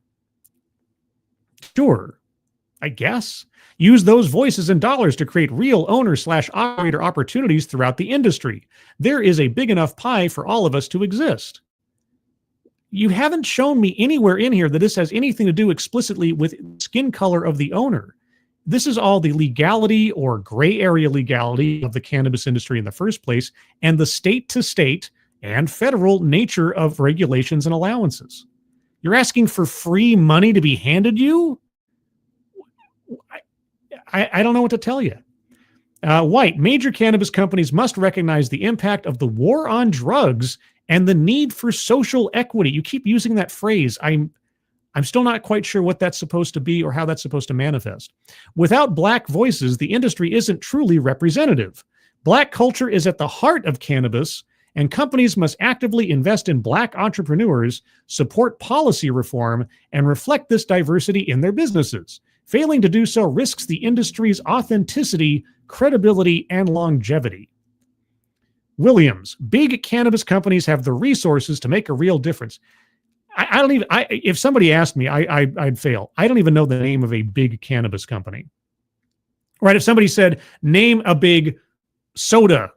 Sure, I guess. Use those voices and dollars to create real owner/operator opportunities throughout the industry. There is a big enough pie for all of us to exist. You haven't shown me anywhere in here that this has anything to do explicitly with skin color of the owner. This is all the legality or gray area legality of the cannabis industry in the first place, and the state to state and federal nature of regulations and allowances. You're asking for free money to be handed you? I don't know what to tell you. White, major cannabis companies must recognize the impact of the war on drugs and the need for social equity. You keep using that phrase. I'm still not quite sure what that's supposed to be or how that's supposed to manifest. Without Black voices, the industry isn't truly representative. Black culture is at the heart of cannabis, and companies must actively invest in Black entrepreneurs, support policy reform, and reflect this diversity in their businesses. Failing to do so risks the industry's authenticity, credibility, and longevity. Williams, big cannabis companies have the resources to make a real difference. I don't even, if somebody asked me, I'd fail. I don't even know the name of a big cannabis company. Right? If somebody said, name a big soda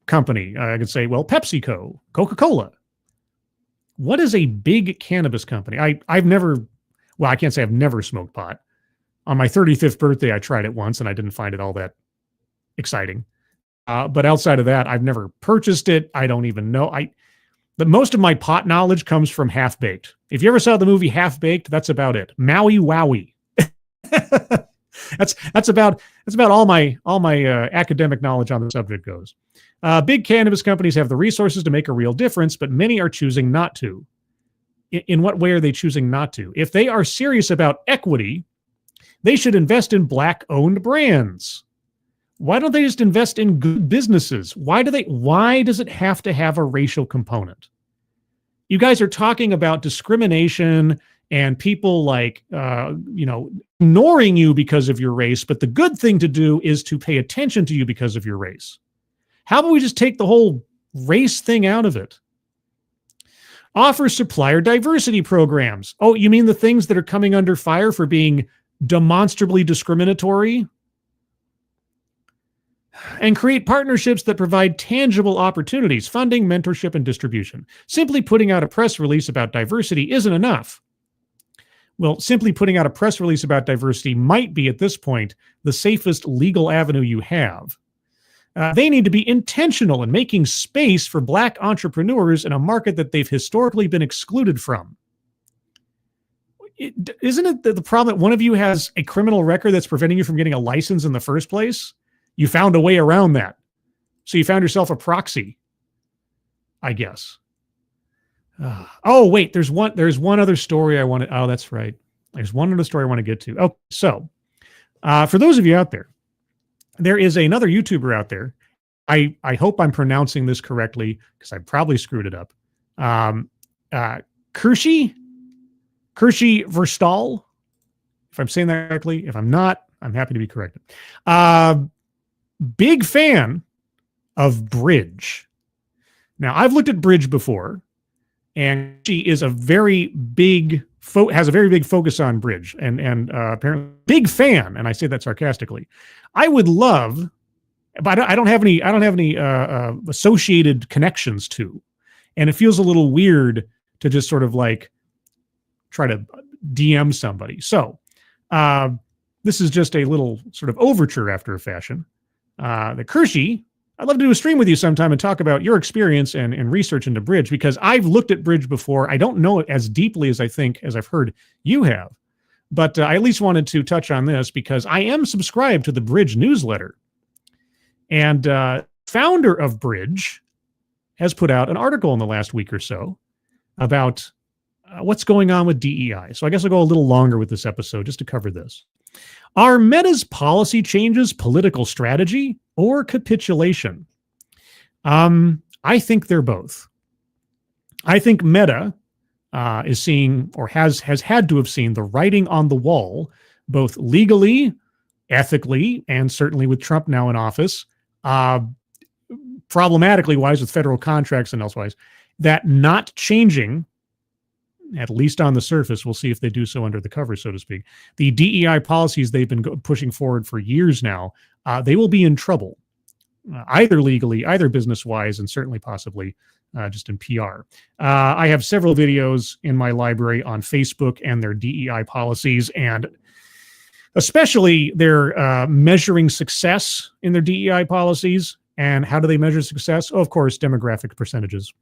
company, I could say, well, PepsiCo, Coca-Cola. What is a big cannabis company? I've never, well, I can't say I've never smoked pot. On my 35th birthday, I tried it once and I didn't find it all that exciting. But outside of that, I've never purchased it. I don't even know. But most of my pot knowledge comes from Half Baked. If you ever saw the movie Half Baked, that's about it. Maui Wowie. that's about all my academic knowledge on the subject goes. Big cannabis companies have the resources to make a real difference, but many are choosing not to. In what way are they choosing not to? If they are serious about equity, they should invest in Black-owned brands. Why don't they just invest in good businesses? Why does it have to have a racial component? You guys are talking about discrimination and people like, ignoring you because of your race, but the good thing to do is to pay attention to you because of your race. How about we just take the whole race thing out of it? Offer supplier diversity programs. Oh, you mean the things that are coming under fire for being demonstrably discriminatory? And create partnerships that provide tangible opportunities, funding, mentorship, and distribution. Simply putting out a press release about diversity isn't enough. Well, simply putting out a press release about diversity might be, at this point, the safest legal avenue you have. They need to be intentional in making space for Black entrepreneurs in a market that they've historically been excluded from. Isn't it the problem that one of you has a criminal record that's preventing you from getting a license in the first place? You found a way around that. So you found yourself a proxy, I guess. Oh, wait, there's one other story I want to, oh, that's right. There's one other story I want to get to. Oh, so for those of you out there, there is another YouTuber out there. I hope I'm pronouncing this correctly because I probably screwed it up. Kershi Verstal, if I'm saying that correctly. If I'm not, I'm happy to be corrected. Big fan of Bridge. Now, I've looked at Bridge before, and she is a very big has a very big focus on Bridge, and apparently big fan. And I say that sarcastically. I would love, but I don't have any associated connections to, and it feels a little weird to just sort of like try to DM somebody. So this is just a little sort of overture after a fashion. The Kershi, I'd love to do a stream with you sometime and talk about your experience and research into Bridge, because I've looked at Bridge before. I don't know it as deeply as I've heard you have, but I at least wanted to touch on this because I am subscribed to the Bridge newsletter, and founder of Bridge has put out an article in the last week or so about what's going on with DEI. So I guess I'll go a little longer with this episode just to cover this. Are Meta's policy changes political strategy or capitulation? I think they're both. I think Meta is seeing, or has had to have seen, the writing on the wall, both legally, ethically, and certainly with Trump now in office, problematically wise with federal contracts and elsewise, that not changing, at least on the surface, we'll see if they do so under the cover, so to speak, the DEI policies they've been pushing forward for years now, they will be in trouble, either legally, either business-wise, and certainly possibly just in PR. I have several videos in my library on Facebook and their DEI policies, and especially their measuring success in their DEI policies. And how do they measure success? Oh, of course, demographic percentages.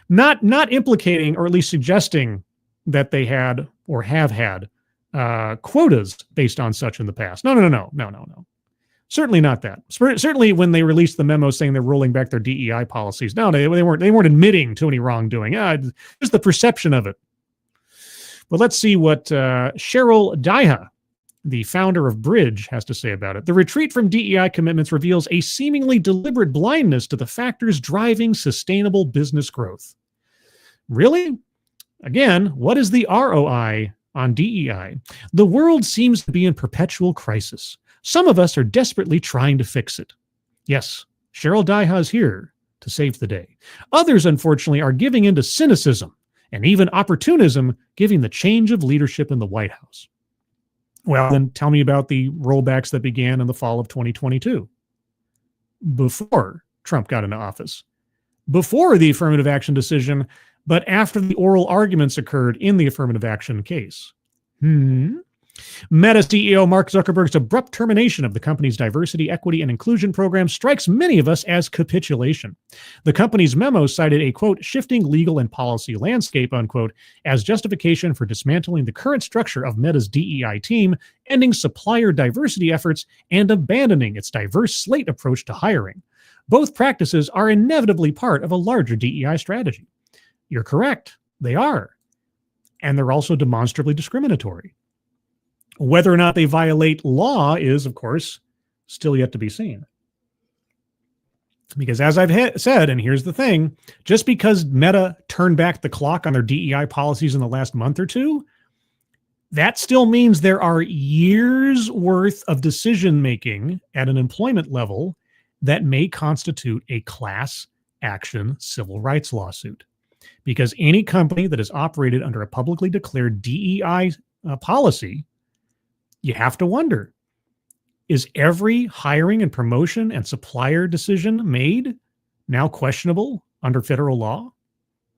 Not implicating, or at least suggesting, that they had or have had quotas based on such in the past. No. Certainly not that. Certainly when they released the memo saying they're rolling back their DEI policies, no, they weren't admitting to any wrongdoing. Just the perception of it. But let's see what Cheryl D.E.I, the founder of Bridge, has to say about it. The retreat from DEI commitments reveals a seemingly deliberate blindness to the factors driving sustainable business growth. Really? Again, what is the ROI on DEI? The world seems to be in perpetual crisis. Some of us are desperately trying to fix it. Yes, Cheryl D.E.I is here to save the day. Others, unfortunately, are giving in to cynicism and even opportunism, giving the change of leadership in the White House. Well, then tell me about the rollbacks that began in the fall of 2022, before Trump got into office, before the affirmative action decision, but after the oral arguments occurred in the affirmative action case. Meta CEO Mark Zuckerberg's abrupt termination of the company's diversity, equity, and inclusion program strikes many of us as capitulation. The company's memo cited a, quote, shifting legal and policy landscape, unquote, as justification for dismantling the current structure of Meta's DEI team, ending supplier diversity efforts, and abandoning its diverse slate approach to hiring. Both practices are inevitably part of a larger DEI strategy. You're correct. They are. And they're also demonstrably discriminatory. Whether or not they violate law is, of course, still yet to be seen. Because as I've said, and here's the thing, just because Meta turned back the clock on their DEI policies in the last month or two, that still means there are years worth of decision-making at an employment level that may constitute a class action civil rights lawsuit. Because any company that is operated under a publicly declared DEI policy, you have to wonder, is every hiring and promotion and supplier decision made now questionable under federal law?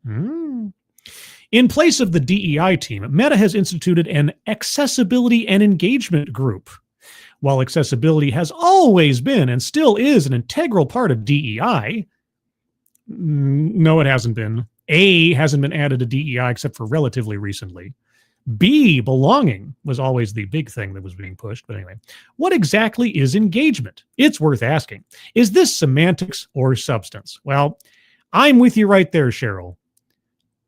In place of the DEI team, Meta has instituted an accessibility and engagement group. While accessibility has always been and still is an integral part of DEI, no, it hasn't been. A hasn't been added to DEI except for relatively recently. B, belonging, was always the big thing that was being pushed. But anyway, what exactly is engagement? It's worth asking. Is this semantics or substance? Well, I'm with you right there, Cheryl.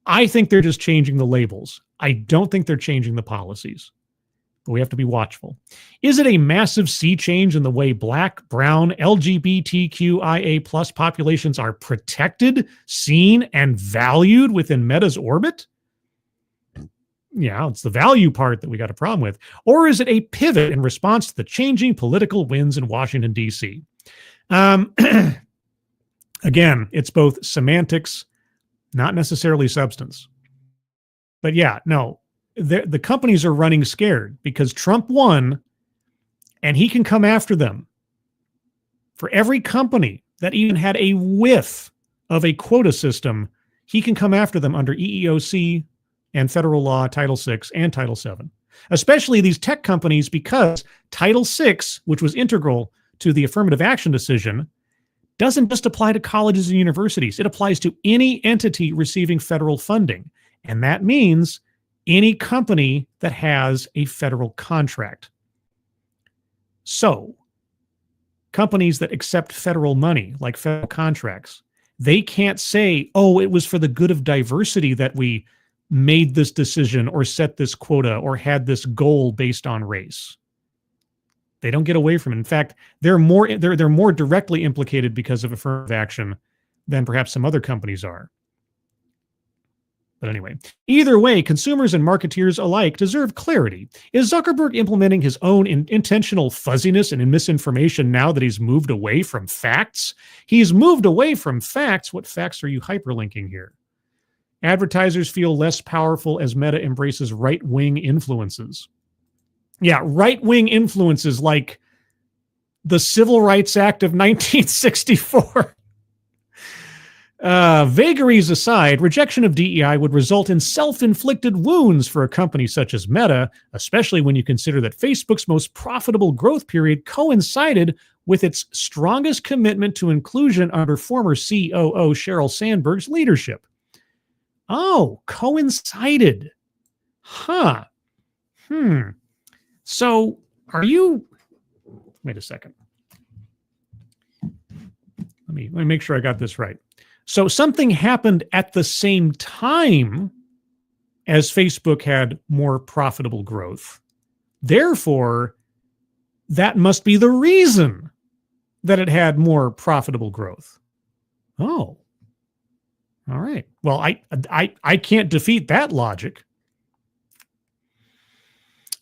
I think they're just changing the labels. I don't think they're changing the policies. But we have to be watchful. Is it a massive sea change in the way Black, brown, LGBTQIA plus populations are protected, seen, and valued within Meta's orbit? Yeah, it's the value part that we got a problem with. Or is it a pivot in response to the changing political winds in Washington, D.C.? Again, it's both semantics, not necessarily substance. But yeah, no, the companies are running scared because Trump won and he can come after them. For every company that even had a whiff of a quota system, he can come after them under EEOC and federal law, Title VI and Title VII, especially these tech companies, because Title VI, which was integral to the affirmative action decision, doesn't just apply to colleges and universities. It applies to any entity receiving federal funding. And that means any company that has a federal contract. So companies that accept federal money, like federal contracts, they can't say, oh, it was for the good of diversity that we made this decision or set this quota or had this goal based on race. They don't get away from it. In fact, they're more directly implicated because of affirmative action than perhaps some other companies are. But anyway, either way, consumers and marketeers alike deserve clarity. Is Zuckerberg implementing his own intentional fuzziness and misinformation now that he's moved away from facts? He's moved away from facts. What facts are you hyperlinking here? Advertisers feel less powerful as Meta embraces right-wing influences. Yeah, right-wing influences like the Civil Rights Act of 1964. Vagaries aside, rejection of DEI would result in self-inflicted wounds for a company such as Meta, especially when you consider that Facebook's most profitable growth period coincided with its strongest commitment to inclusion under former COO Sheryl Sandberg's leadership. Oh, coincided. Huh. So are you... Wait a second. Let me make sure I got this right. So something happened at the same time as Facebook had more profitable growth. Therefore, that must be the reason that it had more profitable growth. Oh, all right. Well, I can't defeat that logic.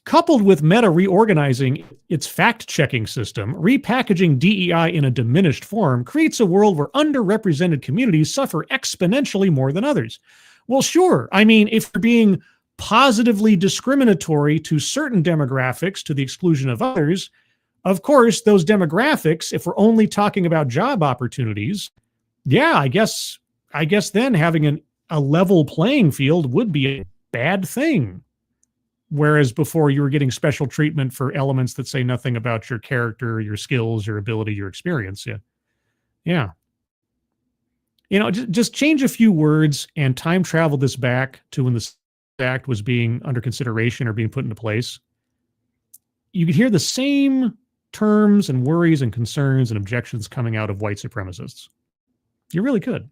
Coupled with Meta reorganizing its fact-checking system, repackaging DEI in a diminished form creates a world where underrepresented communities suffer exponentially more than others. Well, sure. I mean, if you're being positively discriminatory to certain demographics to the exclusion of others, of course, those demographics, if we're only talking about job opportunities, yeah, I guess then having a level playing field would be a bad thing. Whereas before you were getting special treatment for elements that say nothing about your character, your skills, your ability, your experience. Yeah. You know, just change a few words and time travel this back to when the act was being under consideration or being put into place. You could hear the same terms and worries and concerns and objections coming out of white supremacists. You really could.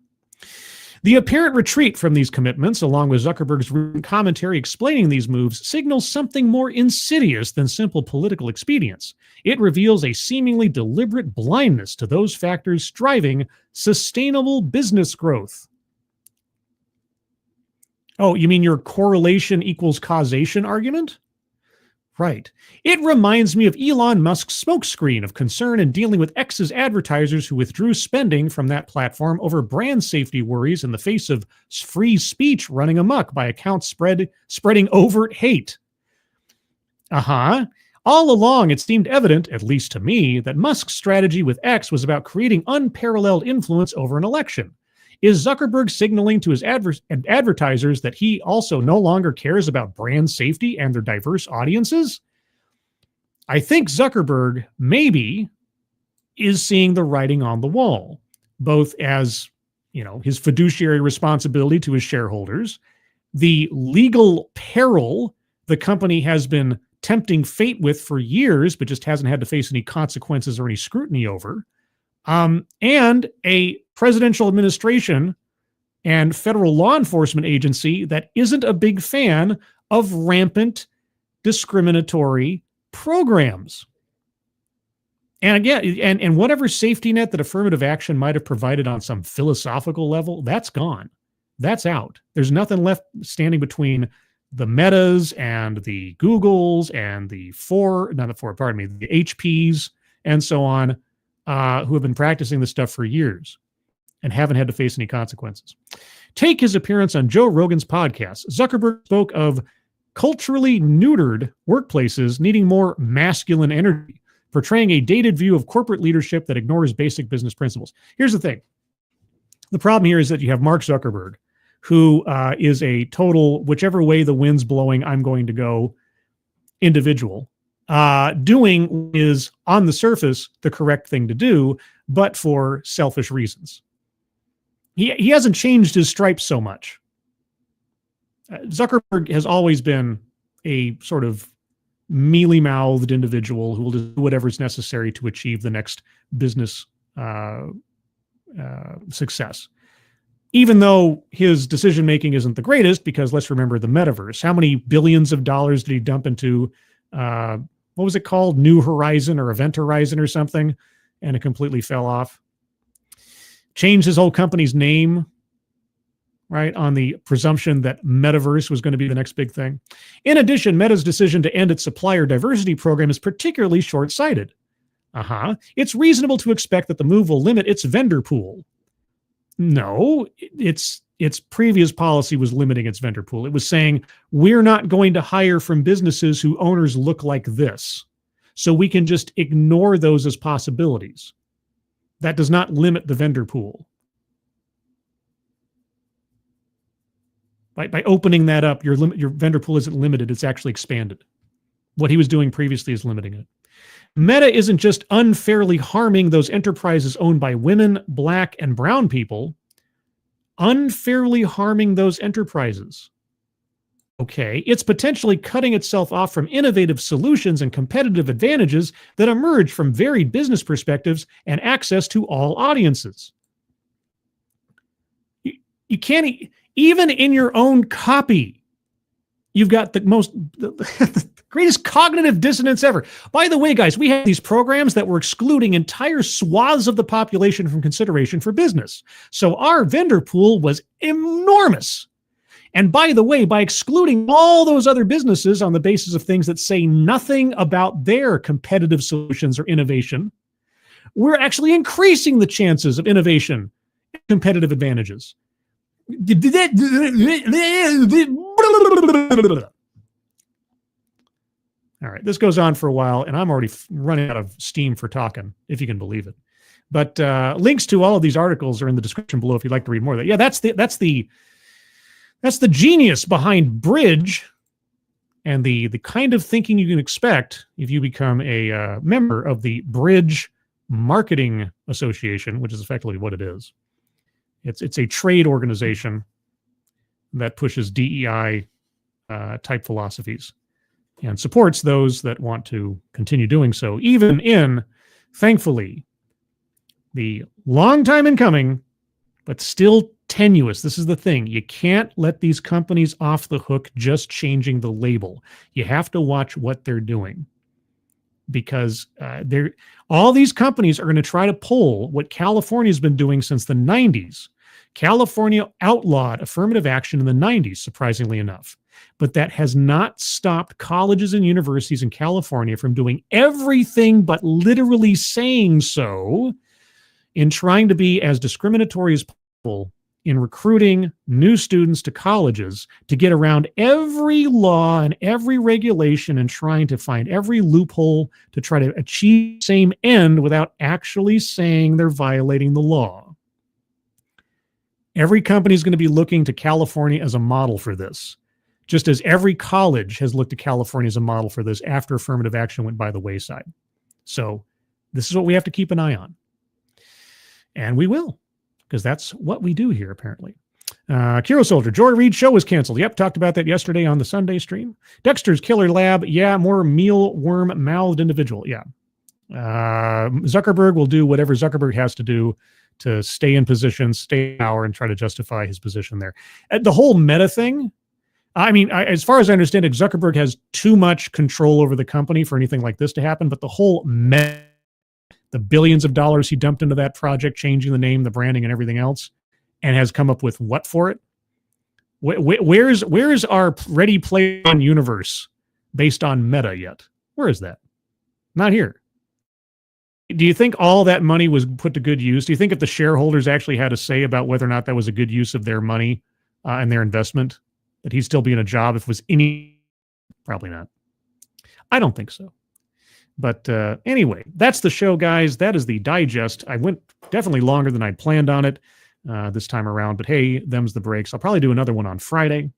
The apparent retreat from these commitments, along with Zuckerberg's commentary explaining these moves, signals something more insidious than simple political expedience. It reveals a seemingly deliberate blindness to those factors driving sustainable business growth. Oh, you mean your correlation equals causation argument? Right. It reminds me of Elon Musk's smokescreen of concern in dealing with X's advertisers who withdrew spending from that platform over brand safety worries in the face of free speech running amok by accounts spreading overt hate. All along, it seemed evident, at least to me, that Musk's strategy with X was about creating unparalleled influence over an election. Is Zuckerberg signaling to his advertisers that he also no longer cares about brand safety and their diverse audiences? I think Zuckerberg maybe is seeing the writing on the wall, both as, you know, his fiduciary responsibility to his shareholders, the legal peril the company has been tempting fate with for years, but just hasn't had to face any consequences or any scrutiny over, and a presidential administration and federal law enforcement agency that isn't a big fan of rampant discriminatory programs. And again, and whatever safety net that affirmative action might have provided on some philosophical level, that's gone. That's out. There's nothing left standing between the Metas and the Googles and the HPs and so on, who have been practicing this stuff for years and haven't had to face any consequences. Take his appearance on Joe Rogan's podcast. Zuckerberg spoke of culturally neutered workplaces needing more masculine energy, portraying a dated view of corporate leadership that ignores basic business principles. Here's the thing. The problem here is that you have Mark Zuckerberg, who is a total, whichever way the wind's blowing, I'm going to go individual, doing is on the surface the correct thing to do, but for selfish reasons. He hasn't changed his stripes so much. Zuckerberg has always been a sort of mealy-mouthed individual who will do whatever's necessary to achieve the next business success. Even though his decision-making isn't the greatest, because let's remember the metaverse. How many billions of dollars did he dump into, what was it called? New Horizon or Event Horizon or something, and it completely fell off. Changed his whole company's name right, on the presumption that metaverse was going to be the next big thing. In addition, Meta's decision to end its supplier diversity program is particularly short-sighted. It's reasonable to expect that the move will limit its vendor pool. No, its previous policy was limiting its vendor pool. It was saying, we're not going to hire from businesses whose owners look like this. So we can just ignore those as possibilities. That does not limit the vendor pool. By opening that up, your vendor pool isn't limited, it's actually expanded. What he was doing previously is limiting it. Meta isn't just unfairly harming those enterprises owned by women, Black, and brown people, unfairly harming those enterprises. Okay, it's potentially cutting itself off from innovative solutions and competitive advantages that emerge from varied business perspectives and access to all audiences. You can't, even in your own copy, you've got the greatest cognitive dissonance ever. By the way, guys, we have these programs that were excluding entire swaths of the population from consideration for business. So our vendor pool was enormous. And by the way, by excluding all those other businesses on the basis of things that say nothing about their competitive solutions or innovation, we're actually increasing the chances of innovation and competitive advantages. All right, this goes on for a while, and I'm already running out of steam for talking, if you can believe it. But links to all of these articles are in the description below if you'd like to read more of that. Yeah, that's the genius behind Bridge and the kind of thinking you can expect if you become a member of the Bridge Marketing Association, which is effectively what it is. It's a trade organization that pushes DEI type philosophies and supports those that want to continue doing so, even in, thankfully, the long time in coming, but still tenuous. This is the thing. You can't let these companies off the hook just changing the label. You have to watch what they're doing, because all these companies are going to try to pull what California's been doing since the 90s. California outlawed affirmative action in the 90s, surprisingly enough. But that has not stopped colleges and universities in California from doing everything but literally saying so in trying to be as discriminatory as possible in recruiting new students to colleges to get around every law and every regulation and trying to find every loophole to try to achieve the same end without actually saying they're violating the law. Every company is going to be looking to California as a model for this, just as every college has looked to California as a model for this after affirmative action went by the wayside. So this is what we have to keep an eye on. And we will, because that's what we do here, apparently. Kiro Soldier, Joy Reid's show was canceled. Yep, talked about that yesterday on the Sunday stream. Dexter's Killer Lab, yeah, more mealworm-mouthed individual, yeah. Zuckerberg will do whatever Zuckerberg has to do to stay in position, stay in power, and try to justify his position there. The whole Meta thing, I mean, as far as I understand it, Zuckerberg has too much control over the company for anything like this to happen, but the whole Meta, the billions of dollars he dumped into that project, changing the name, the branding, and everything else, and has come up with what for it? Where's our Ready Player One universe based on Meta yet? Where is that? Not here. Do you think all that money was put to good use? Do you think if the shareholders actually had a say about whether or not that was a good use of their money and their investment, that he'd still be in a job if it was any? Probably not. I don't think so. But anyway, that's the show, guys. That is the digest. I went definitely longer than I'd planned on it this time around. But hey, them's the breaks. I'll probably do another one on Friday.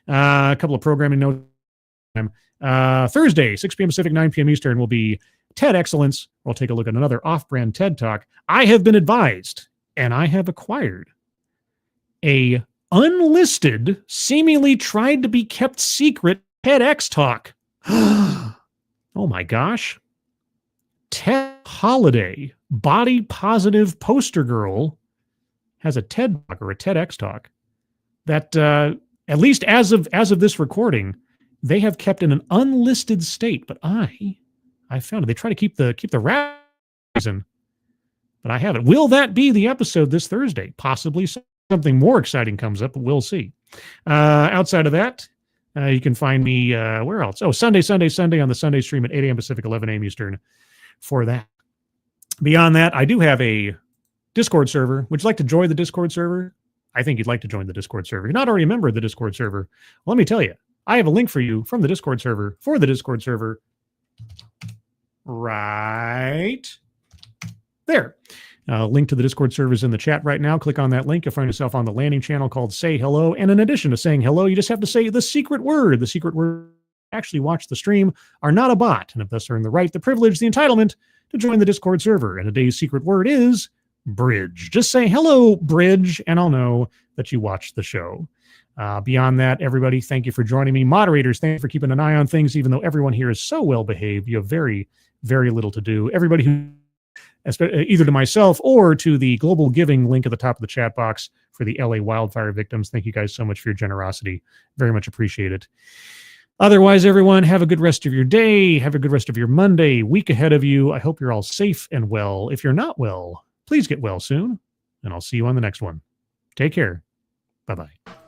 A couple of programming notes. Thursday, 6 p.m. Pacific, 9 p.m. Eastern will be TED Excellence. We'll take a look at another off-brand TED Talk. I have been advised, and I have acquired, a unlisted, seemingly tried to be kept secret TEDx talk. Oh my gosh. Ted Holiday, body positive poster girl, has a TED talk or a TEDx talk that, at least as of this recording, they have kept in an unlisted state. But I found it. They try to keep the rat reason, but I haven't. Will that be the episode this Thursday? Possibly so. something more exciting comes up, we'll see. Outside of that, you can find me, where else? Oh, Sunday on the Sunday stream at 8 a.m. Pacific, 11 a.m. Eastern for that. Beyond that, I do have a Discord server. Would you like to join the Discord server? I think you'd like to join the Discord server. If you're not already a member of the Discord server, let me tell you, I have a link for you from the Discord server for the Discord server right there. Link to the Discord server is in the chat right now. Click on that link. You'll find yourself on the landing channel called Say Hello. And in addition to saying hello, you just have to say the secret word. The secret word actually watch the stream are not a bot. And if thus earn the right, the privilege, the entitlement to join the Discord server. And today's secret word is Bridge. Just say hello, Bridge, and I'll know that you watched the show. Beyond that, everybody, thank you for joining me. Moderators, thank you for keeping an eye on things, even though everyone here is so well behaved. You have very, very little to do. Everybody who either to myself or to the global giving link at the top of the chat box for the LA wildfire victims. Thank you guys so much for your generosity. Very much appreciate it. Otherwise, everyone, have a good rest of your day. Have a good rest of your Monday, week ahead of you. I hope you're all safe and well. If you're not well, please get well soon, and I'll see you on the next one. Take care. Bye-bye.